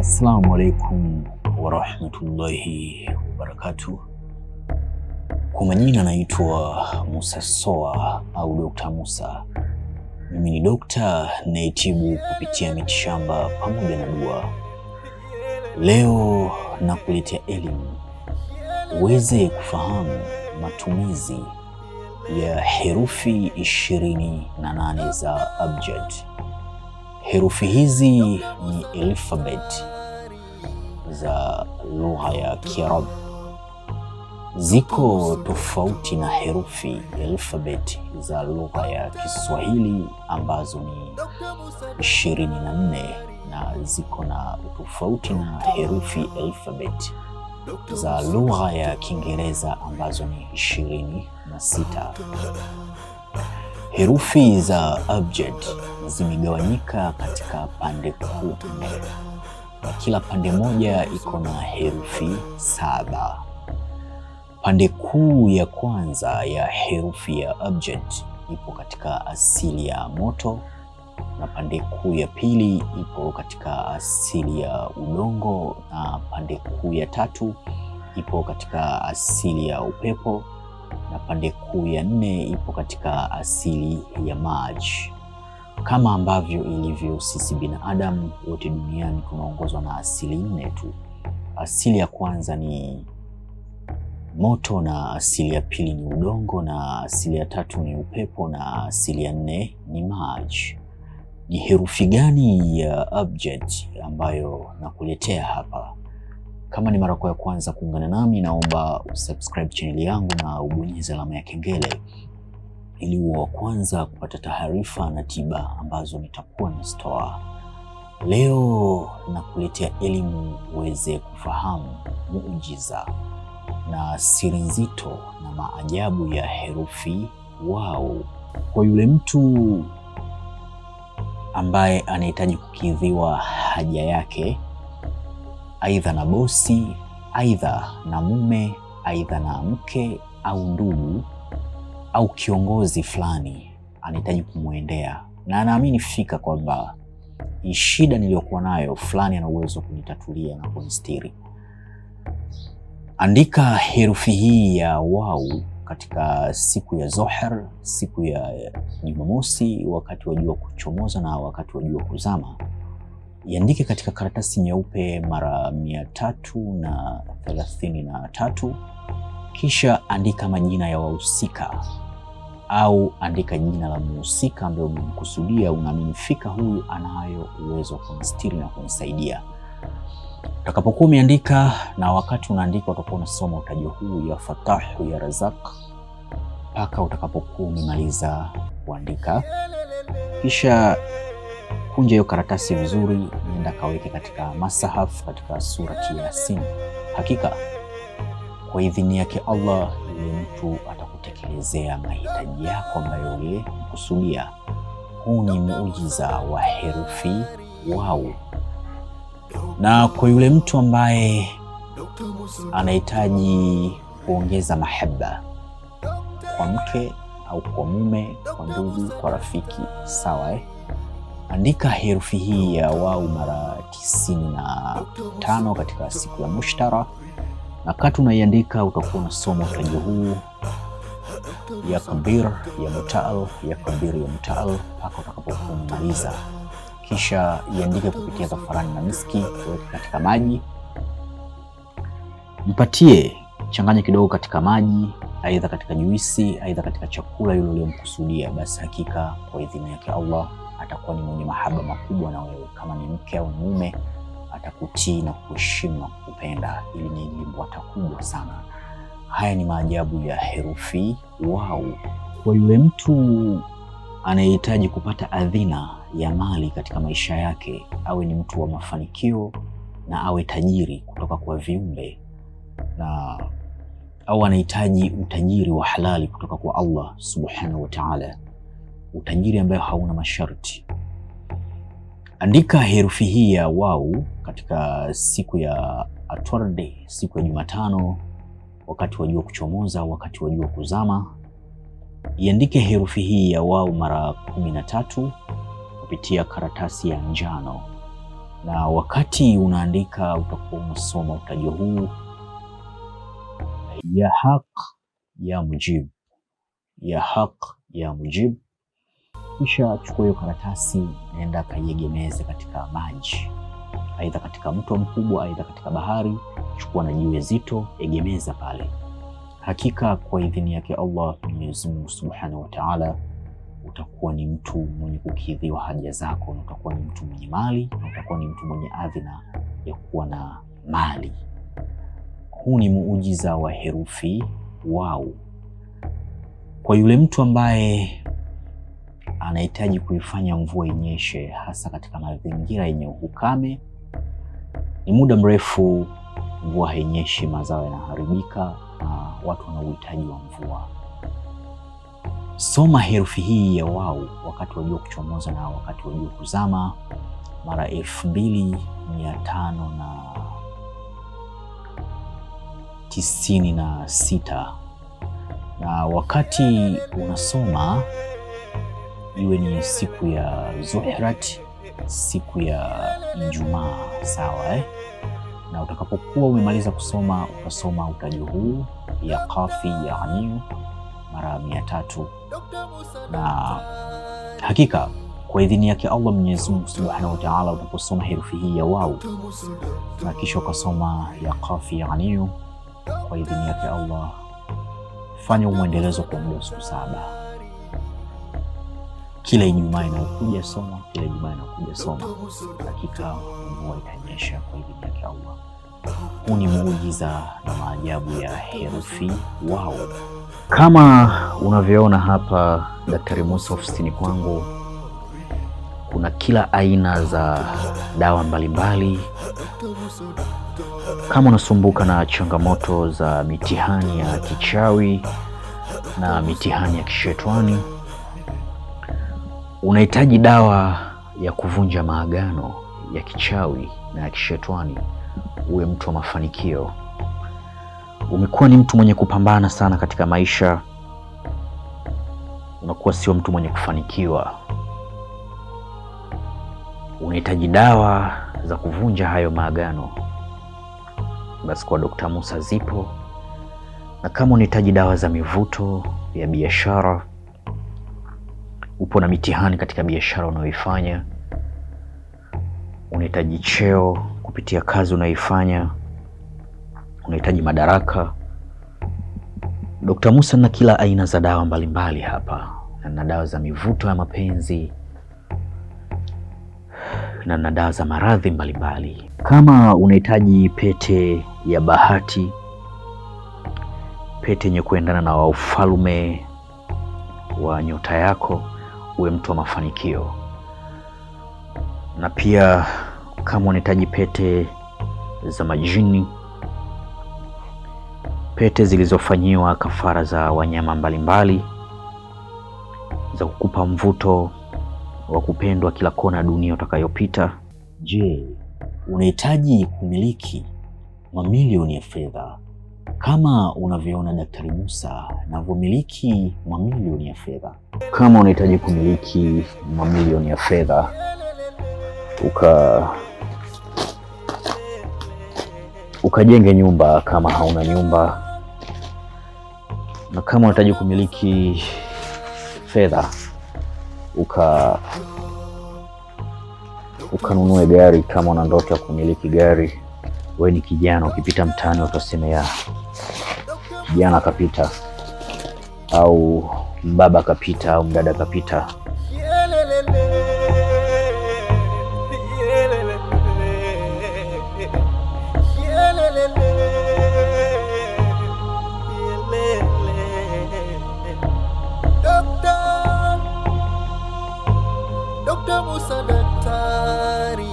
Assalamu alaikum warahmatullahi wabarakatuh. Kwa majina naitwa Musa Soa au Dr. Musa. Mimi ni dokta naitibu kupitia mitishamba pamoja na dua. Leo nakuletea elimu uweze kufahamu matumizi ya herufi 28 za abjad. Herufi hizi ni alfabeti za lugha ya Kiarabu. Ziko tofauti na herufi alfabeti za lugha ya Kiswahili ambazo ni 24, na ziko na tofauti na herufi alfabeti za lugha ya Kiingereza ambazo ni 26. Herufi za abjad zimegawanyika katika pande 4, na kila pande moja iko na herufi 7. Pande kuu ya kwanza ya herufi ya abjad ipo katika asili ya moto, na pande kuu ya pili ipo katika asili ya udongo, na pande kuu ya tatu ipo katika asili ya upepo, na pande kuu ya 4 ipo katika asili ya maji. Kama ambavyo ilivyo sisi binadamu wote duniani tunaongozwa na asili 4 tu. Asili ya kwanza ni moto, na asili ya pili ni udongo, na asili ya tatu ni upepo, na asili ya 4 ni maji. Ni herufi gani ya abjad ambayo nakuletea hapa? Kama ni mara ya kwanza kuungana nami, naomba usubscribe channel yangu na ubonyeze alama ya kengele ili uwe wa kwanza kupata taarifa na tiba ambazo nitakuwa nazitoa. Leo nakuletea elimu uweze kufahamu muujiza na siri nzito na maajabu ya herufi wau. Kwa yule mtu ambaye anahitaji kukidhiwa haja yake, aidha na bosi, aidha na mume, aidha na mke au ndugu au kiongozi fulani, anahitaji kumwendea na anaamini fika kwamba shida niliyokuwa nayo fulani ana uwezo kunitatulia na kunistiri. Andika herufi hii ya wau katika siku ya Dhuhr, siku ya Jumamosi, wakati wa jua kuchomoza na wakati wa jua kuzama. Iandike katika karatasi nyeupe mara 333, kisha andika majina ya wahusika au andika jina la mhusika ambaye umemkusudia, unaamini fika huyu anayo uwezo wa kunistiri na kunisaidia. Utakapokuwa umeandika, na wakati unaandika utakuwa unasoma utajo huu ya Fatahu ya Razak mpaka utakapokuwa umemaliza kuandika. Kisha kunja hiyo karatasi vizuri, nenda kaweke katika masahaf katika surati ya Yasin. Hakika kwa idhini yake Allah, yule mtu atakutekelezea mahitaji yako ambayo ulimkusudia. Huu ni muujiza wa herufi wau. Na kwa yule mtu ambaye anahitaji kuongeza mahaba kwa mke au kwa mume, kwa ndugu, kwa rafiki, sawa andika herufi hii ya wau mara 95 katika siku ya Mushtara, na wakati unaiandika utakuwa unasoma utajo huu ya Kabir ya Mutaal, ya Kabir ya Mutaal mpaka utakapokuwa umemaliza. Kisha iandike kupitia zafarani na miski, weke katika maji, mpatie, changanya kidogo katika maji, aidha katika juisi, aidha katika chakula yule uliyomkusudia. Basi hakika kwa idhini yake Allah atakuwa ni mwenye mahaba makubwa na wewe. Kama ni mke au mume, atakutii na kuheshimu na kukupenda. Ili ni limbwata kubwa sana. Haya ni maajabu ya herufi wau. Kwa yule mtu anayehitaji kupata adhina ya mali katika maisha yake, awe ni mtu wa mafanikio na awe tajiri kutoka kwa viumbe, na au anahitaji utajiri wa halali kutoka kwa Allah subhanahu wa ta'ala, utajiri ambayo hauna masharti, andika herufi hii ya wau katika siku ya Atwardi, siku ya Jumatano, wakati wa jua kuchomoza, wakati wa jua kuzama. Iandike herufi hii ya wau mara 13 kupitia karatasi ya njano. na wakati unaandika utakuwa unasoma utajo huu: ya haq ya mujib, ya haq ya mujib. Kisha chukua hiyo karatasi, naenda kaiegemeze katika maji, aidha katika mto mkubwa, aidha katika bahari. Chukua na jiwe zito, egemeza pale. Hakika kwa idhini yake Allah Mwenyezi Mungu Subhanahu wa Ta'ala, utakuwa ni mtu mwenye kukidhiwa haja zako, na utakuwa ni mtu mwenye mali, na utakuwa ni mtu mwenye adhina ya kuwa na mali. Huu ni muujiza wa herufi wau. Kwa yule mtu ambaye anahitaji kuifanya mvua inyeshe, hasa katika mazingira yenye ukame, ni muda mrefu mvua hainyeshi, mazao yanaharibika na watu wana uhitaji wa mvua. Soma herufi hii ya wau wakati wa jua kuchomoza na wakati wa jua kuzama mara 2596, na wakati unasoma iwe ni siku ya Zuhrat, siku ya Ijumaa, sawa Na utakapokuwa umemaliza kusoma, utasoma utajo huu ya kafi ya aniu mara 300. Na hakika kwa idhini yake Allah Mwenyezi Mungu Subhanahu wa Ta'ala, utaposoma herufi hii ya wau na kisha ukasoma ya kafi ya aniu, kwa idhini yake Allah, fanya mwendelezo kwa muda wa siku 7. Kila Ijumaa inayokuja soma, kila Ijumaa inayokuja soma. Hakika mvua itanyesha kwa idhini yake Allah. Huu ni muujiza na maajabu ya herufi wau. Kama unavyoona hapa, Daktari Musa ofisini kwangu kuna kila aina za dawa mbalimbali. Kama unasumbuka na changamoto za mitihani ya kichawi na mitihani ya kishetwani, unahitaji dawa ya kuvunja maagano ya kichawi na ya kishetwani, uwe mtu wa mafanikio, umekuwa ni mtu mwenye kupambana sana katika maisha, unakuwa sio mtu mwenye kufanikiwa, unahitaji dawa za kuvunja hayo maagano, basi kwa Dr. Musa zipo. Na kama unahitaji dawa za mivuto ya biashara, upo na mitihani katika biashara unayoifanya, unahitaji cheo kupitia kazi unayoifanya, unahitaji madaraka, Dr. Musa na kila aina za dawa mbalimbali hapa, na dawa za mivuto ya mapenzi, na dawa za maradhi mbalimbali. Kama unahitaji pete ya bahati, pete yenye kuendana na ufalme wa nyota yako, uwe mtu wa mafanikio. Na pia kama unahitaji pete za majini, pete zilizofanyiwa kafara za wanyama mbalimbali, za kukupa mvuto wa kupendwa kila kona dunia utakayopita. Je, unahitaji kumiliki mamilioni ya fedha kama unavyoona Daktari Musa anavyomiliki mamilioni ya fedha? Kama unahitaji kumiliki mamilioni ya fedha, ukajenge nyumba kama hauna nyumba, na kama unahitaji kumiliki fedha ukanunue gari kama una ndoto ya kumiliki gari. Wewe ni kijana, ukipita mtaani utasema ya kijana kapita, au mbaba kapita, au mdada kapita. Dr. Musa daktari,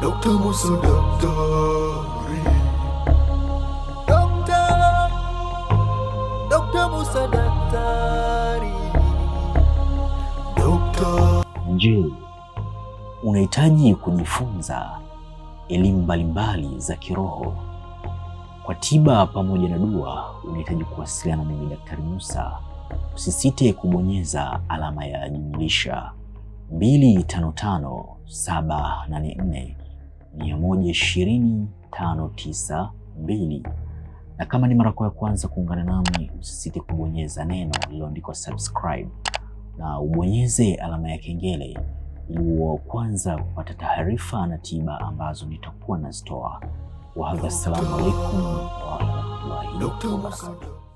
Dr. Musa daktari, Dr. Musa daktari, Dr. Je, unahitaji kujifunza elimu mbalimbali za kiroho kwa tiba pamoja na dua? Unahitaji kuwasiliana na mimi Daktari Musa. Usisite kubonyeza alama ya jumlisha 255 784 120 592. Na kama ni mara ya kwanza kuungana nami, usisite kubonyeza neno lililoandikwa subscribe na ubonyeze alama ya kengele ili uwe kwanza kupata taarifa na tiba ambazo nitakuwa nazitoa. Wa assalamu alaikum wa rahmatullahi wa barakatuh.